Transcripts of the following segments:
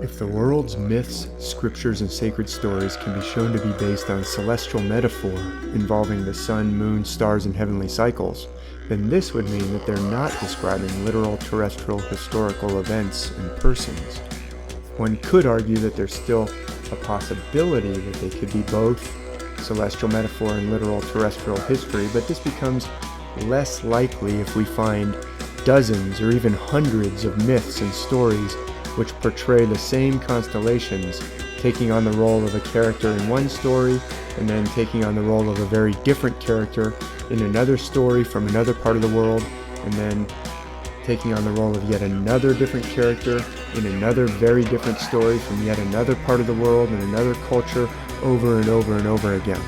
If the world's myths, scriptures, and sacred stories can be shown to be based on celestial metaphor involving the sun, moon, stars, and heavenly cycles, then this would mean that they're not describing literal terrestrial historical events and persons. One could argue that there's still a possibility that they could be both celestial metaphor and literal terrestrial history, but this becomes less likely if we find dozens or even hundreds of myths and stories which portray the same constellations, taking on the role of a character in one story and then taking on the role of a very different character in another story from another part of the world, and then taking on the role of yet another different character in another very different story from yet another part of the world and another culture over and over and over again.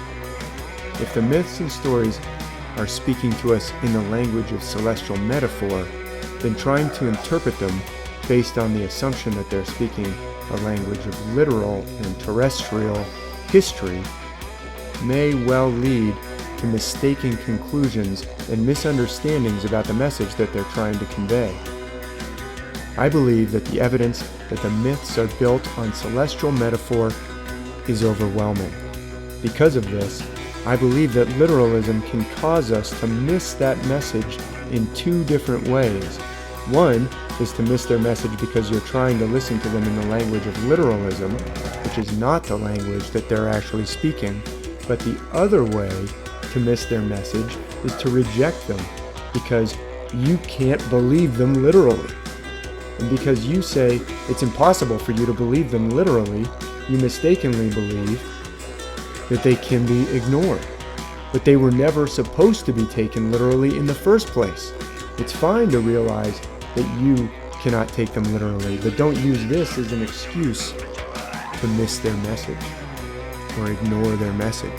If the myths and stories are speaking to us in the language of celestial metaphor, then trying to interpret them based on the assumption that they're speaking a language of literal and terrestrial history may well lead to mistaken conclusions and misunderstandings about the message that they're trying to convey. I believe that the evidence that the myths are built on celestial metaphor is overwhelming. Because of this, I believe that literalism can cause us to miss that message in two different ways. One is to miss their message because you're trying to listen to them in the language of literalism, which is not the language that they're actually speaking. But the other way to miss their message is to reject them because you can't believe them literally. And because you say it's impossible for you to believe them literally, you mistakenly believe that they can be ignored. But they were never supposed to be taken literally in the first place. It's fine to realize that you cannot take them literally, but don't use this as an excuse to miss their message or ignore their message.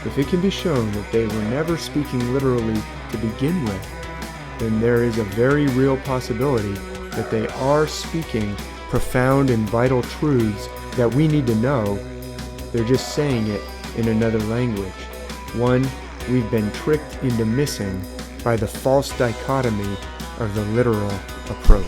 If it can be shown that they were never speaking literally to begin with, then there is a very real possibility that they are speaking profound and vital truths that we need to know. They're just saying it in another language, one we've been tricked into missing by the false dichotomy of the literal approach.